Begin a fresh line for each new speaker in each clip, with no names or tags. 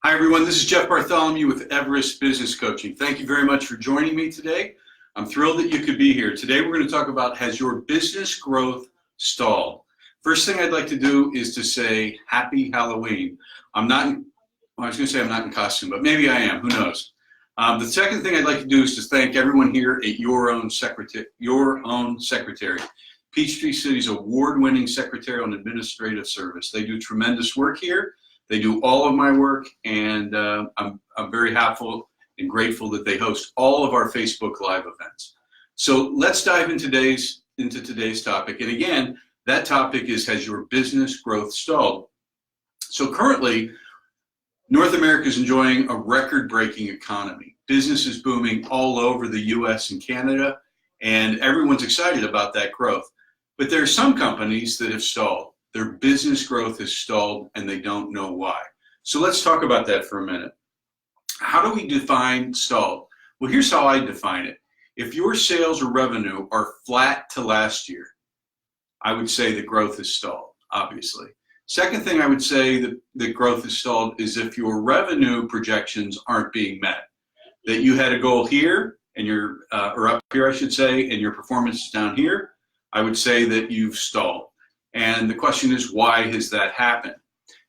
Hi, everyone. This is Jeff Bartholomew with Everest Business Coaching. Thank you very much for joining me today. I'm thrilled that you could be here. Today, we're going to talk about, has your business growth stalled? First thing I'd like to do is to say Happy Halloween. I was going to say I'm not in costume, but maybe I am. Who knows? The second thing I'd like to do is to thank everyone here at Your Own Secretary. Peachtree City's award-winning secretarial and administrative service. They do tremendous work here. They do all of my work, and I'm very happy and grateful that they host all of our Facebook Live events. So let's dive into today's topic. And again, that topic is, has your business growth stalled? So currently, North America is enjoying a record-breaking economy. Business is booming all over the US and Canada, and everyone's excited about that growth. But there are some companies that have stalled. Their business growth has stalled and they don't know why. So let's talk about that for a minute. How do we define stalled? Well, here's how I define it. If your sales or revenue are flat to last year, I would say that growth is stalled, obviously. Second thing I would say that growth is stalled is if your revenue projections aren't being met. That you had a goal here and or up here, I should say, and your performance is down here, I would say that you've stalled. And the question is, why has that happened?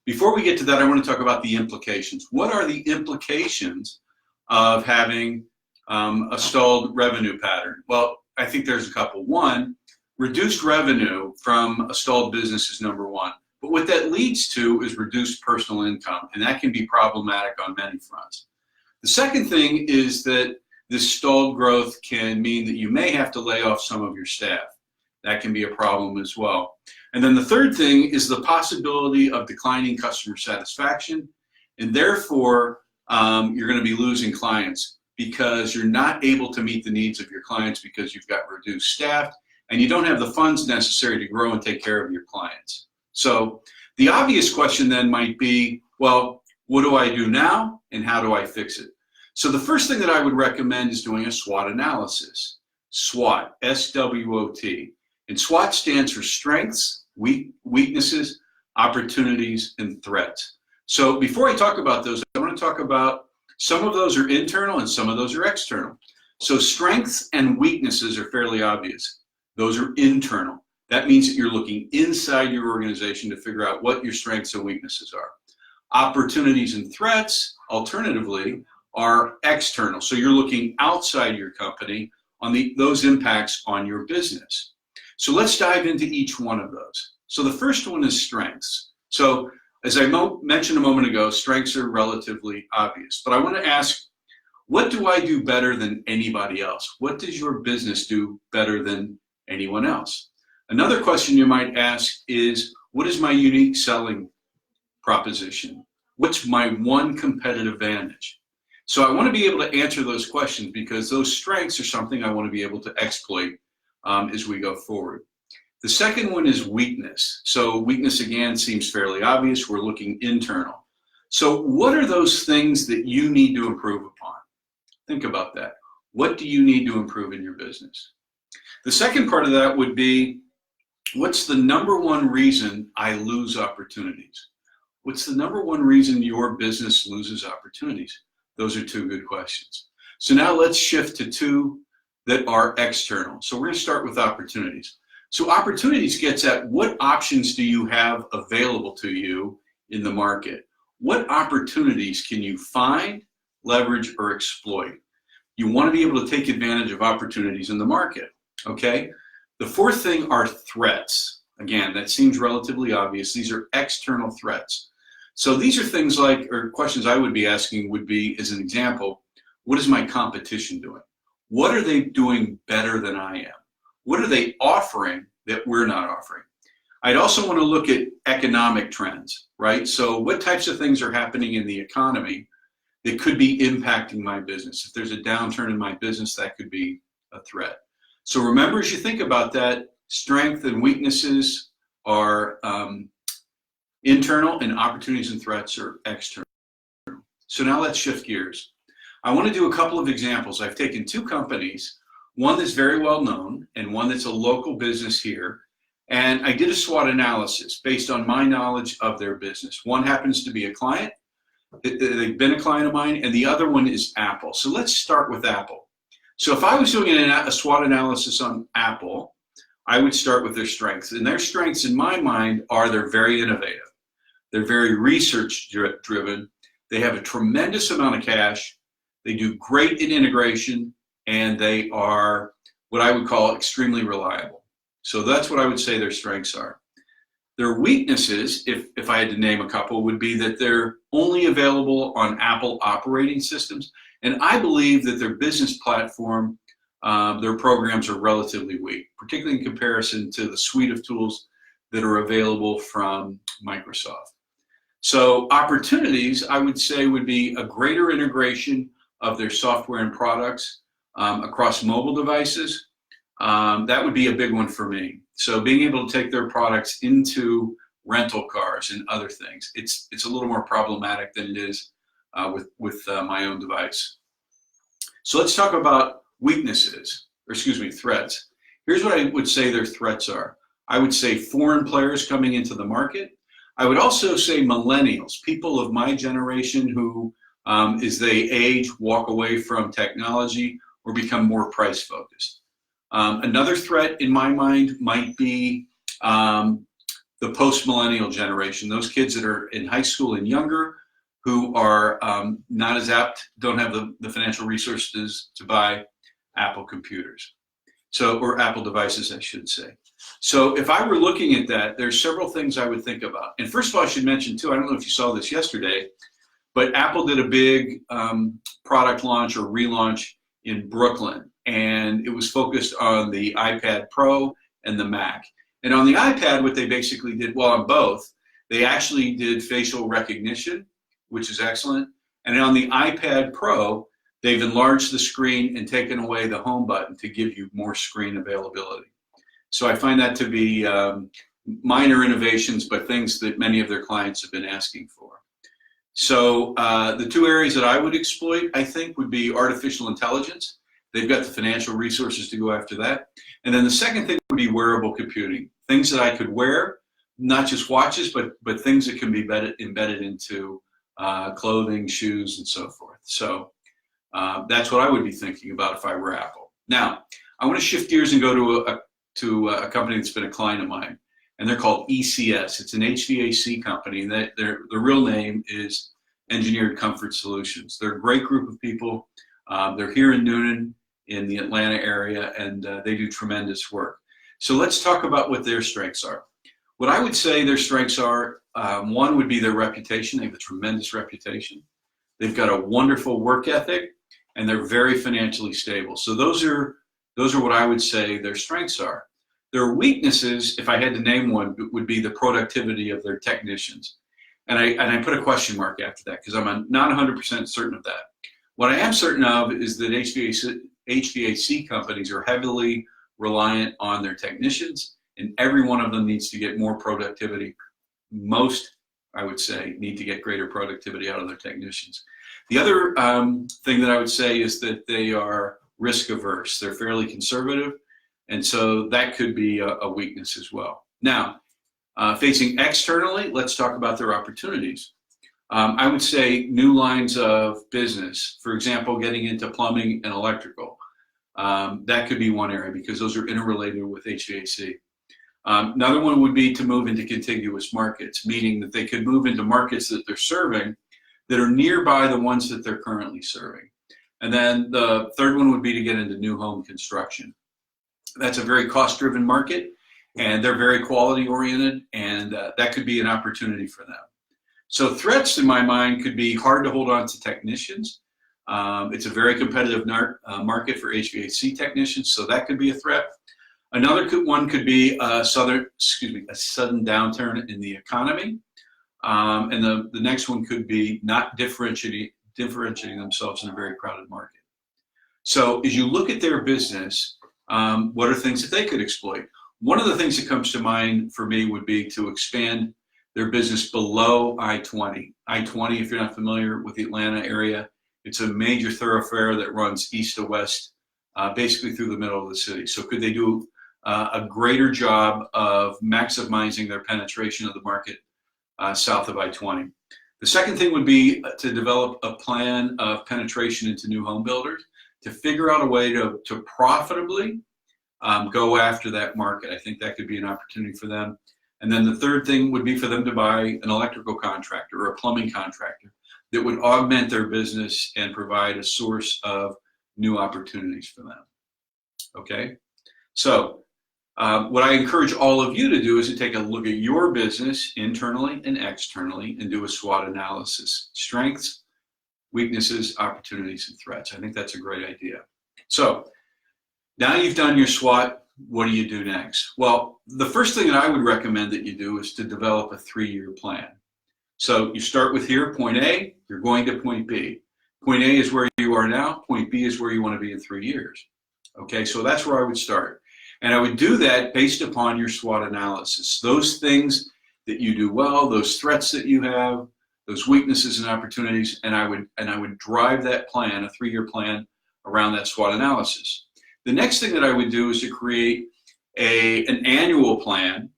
Before we get to that, I want to talk about the implications. What are the implications of having a stalled revenue pattern? Well, I think there's a couple. One, reduced revenue from a stalled business is number one. But what that leads to is reduced personal income, and that can be problematic on many fronts. The second thing is that this stalled growth can mean that you may have to lay off some of your staff. That can be a problem as well. And then the third thing is the possibility of declining customer satisfaction, and therefore you're going to be losing clients because you're not able to meet the needs of your clients because you've got reduced staff and you don't have the funds necessary to grow and take care of your clients. So the obvious question then might be, well, what do I do now and how do I fix it? So the first thing that I would recommend is doing a SWOT analysis. SWOT, S-W-O-T. And SWOT stands for strengths, weaknesses, opportunities, and threats. So before I talk about those, I want to talk about some of those are internal and some of those are external. So strengths and weaknesses are fairly obvious. Those are internal. That means that you're looking inside your organization to figure out what your strengths and weaknesses are. Opportunities and threats, alternatively, are external. So you're looking outside your company on those impacts on your business. So let's dive into each one of those. So the first one is strengths. So as I mentioned a moment ago, strengths are relatively obvious. But I want to ask, what do I do better than anybody else? What does your business do better than anyone else? Another question you might ask is, what is my unique selling proposition? What's my one competitive advantage? So I want to be able to answer those questions because those strengths are something I want to be able to exploit as we go forward. The second one is weakness. So weakness, again, seems fairly obvious. We're looking internal. So what are those things that you need to improve upon? Think about that. What do you need to improve in your business? The second part of that would be, what's the number one reason I lose opportunities? What's the number one reason your business loses opportunities? Those are two good questions. So now let's shift to two that are external. So we're going to start with opportunities. So opportunities gets at what options do you have available to you in the market? What opportunities can you find, leverage, or exploit? You want to be able to take advantage of opportunities in the market, okay? The fourth thing are threats. Again, that seems relatively obvious. These are external threats. So these are things like, or questions I would be asking would be, as an example, what is my competition doing? What are they doing better than I am? What are they offering that we're not offering? I'd also want to look at economic trends, right? So what types of things are happening in the economy that could be impacting my business? If there's a downturn in my business, that could be a threat. So remember, as you think about that, strength and weaknesses are internal and opportunities and threats are external. So now let's shift gears. I want to do a couple of examples. I've taken two companies, one that's very well known and one that's a local business here, and I did a SWOT analysis based on my knowledge of their business. One happens to be a client, They've been a client of mine, and the other one is Apple. So let's start with Apple. So if I was doing a SWOT analysis on Apple, I would start with their strengths. And their strengths, in my mind, are they're very innovative. They're very research-driven. They have a tremendous amount of cash. They do great in integration, and they are what I would call extremely reliable. So that's what I would say their strengths are. Their weaknesses, if I had to name a couple, would be that they're only available on Apple operating systems. And I believe that their business platform, their programs are relatively weak, particularly in comparison to the suite of tools that are available from Microsoft. So opportunities, I would say, would be a greater integration of their software and products across mobile devices. That would be a big one for me. So being able to take their products into rental cars and other things, it's a little more problematic than it is with my own device. So let's talk about weaknesses, or excuse me, threats. Here's what I would say their threats are. I would say foreign players coming into the market. I would also say millennials, people of my generation who, as they age, walk away from technology or become more price focused. Another threat in my mind might be the post-millennial generation, those kids that are in high school and younger who are not as apt, don't have the financial resources to buy Apple computers. So, or Apple devices, I should say. So if I were looking at that, there's several things I would think about. And first of all, I should mention too, I don't know if you saw this yesterday, but Apple did a big product launch or relaunch in Brooklyn, and it was focused on the iPad Pro and the Mac. And on the iPad, what they basically did, well, on both, they actually did facial recognition, which is excellent. And on the iPad Pro, they've enlarged the screen and taken away the home button to give you more screen availability. So I find that to be minor innovations, but things that many of their clients have been asking for. So the two areas that I would exploit, I think, would be artificial intelligence. They've got the financial resources to go after that. And then the second thing would be wearable computing, things that I could wear, not just watches, but things that can be embedded into clothing, shoes, and so forth. So that's what I would be thinking about if I were Apple. Now, I want to shift gears and go to a company that's been a client of mine, and they're called ECS. It's an HVAC company, and their real name is Engineered Comfort Solutions. They're a great group of people. They're here in Newnan, in the Atlanta area, and they do tremendous work. So let's talk about what their strengths are. What I would say their strengths are, one would be their reputation. They have a tremendous reputation. They've got a wonderful work ethic, and they're very financially stable. So those are what I would say their strengths are. Their weaknesses, if I had to name one, would be the productivity of their technicians. And I put a question mark after that because I'm not 100% certain of that. What I am certain of is that HVAC companies are heavily reliant on their technicians, and every one of them needs to get more productivity. Most, I would say, need to get greater productivity out of their technicians. The other thing that I would say is that they are risk averse. They're fairly conservative, and so that could be a weakness as well. Now, facing externally, let's talk about their opportunities. I would say new lines of business, for example, getting into plumbing and electrical. That could be one area because those are interrelated with HVAC. Another one would be to move into contiguous markets, meaning that they could move into markets that they're serving that are nearby the ones that they're currently serving. And then the third one would be to get into new home construction. That's a very cost-driven market, and they're very quality-oriented, and that could be an opportunity for them. So threats, in my mind, could be hard to hold on to technicians. It's a very competitive market for HVAC technicians, so that could be a threat. Another one could be a sudden downturn in the economy. And the next one could be not differentiating themselves in a very crowded market. So as you look at their business, what are things that they could exploit? One of the things that comes to mind for me would be to expand their business below I-20. I-20, if you're not familiar with the Atlanta area, it's a major thoroughfare that runs east to west, basically through the middle of the city. So could they do a greater job of maximizing their penetration of the market south of I-20? The second thing would be to develop a plan of penetration into new home builders, to figure out a way to profitably go after that market. I think that could be an opportunity for them. And then the third thing would be for them to buy an electrical contractor or a plumbing contractor that would augment their business and provide a source of new opportunities for them. Okay? So what I encourage all of you to do is to take a look at your business internally and externally and do a SWOT analysis. Strengths, weaknesses, opportunities, and threats. I think that's a great idea. So now you've done your SWOT, what do you do next? Well, the first thing that I would recommend that you do is to develop a 3-year plan. So you start with here, point A, you're going to point B. Point A is where you are now, point B is where you want to be in 3 years. Okay, so that's where I would start. And I would do that based upon your SWOT analysis. Those things that you do well, those threats that you have, those weaknesses and opportunities, and I would drive that plan, a 3-year plan, around that SWOT analysis. The next thing that I would do is to create an annual plan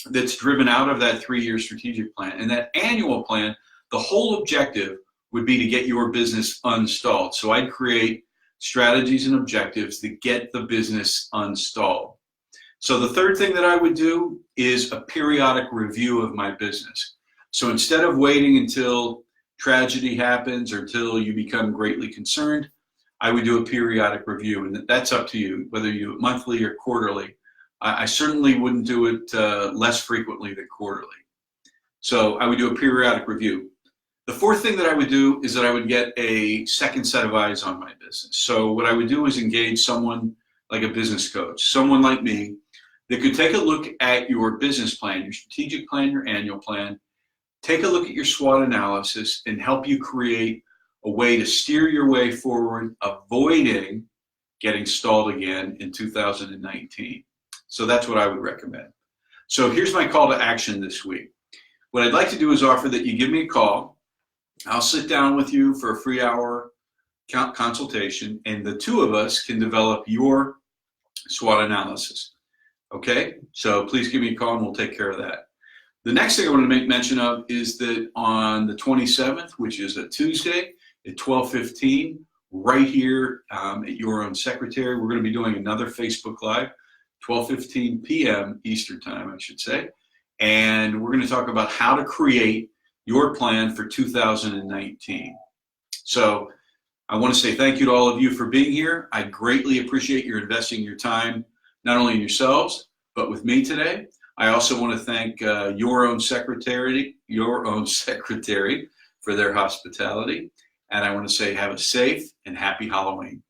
that's driven out of that 3-year strategic plan. And that annual plan, the whole objective would be to get your business unstalled. So I'd create strategies and objectives that get the business unstalled. So the third thing that I would do is a periodic review of my business. So instead of waiting until tragedy happens or until you become greatly concerned, I would do a periodic review, and that's up to you, whether you do it monthly or quarterly. I certainly wouldn't do it less frequently than quarterly. So I would do a periodic review. The fourth thing that I would do is that I would get a second set of eyes on my business. So what I would do is engage someone like a business coach, someone like me, that could take a look at your business plan, your strategic plan, your annual plan, take a look at your SWOT analysis, and help you create a way to steer your way forward, avoiding getting stalled again in 2019. So that's what I would recommend. So here's my call to action this week. What I'd like to do is offer that you give me a call. I'll sit down with you for a free hour consultation, and the two of us can develop your SWOT analysis. Okay? So please give me a call and we'll take care of that. The next thing I want to make mention of is that on the 27th, which is a Tuesday, at 12:15, right here at Your Own Secretary, we're going to be doing another Facebook Live, 12:15 p.m. Eastern Time, I should say. And we're going to talk about how to create your plan for 2019. So I want to say thank you to all of you for being here. I greatly appreciate your investing your time, not only in yourselves, but with me today. I also want to thank Your Own Secretary for their hospitality. And I want to say have a safe and happy Halloween.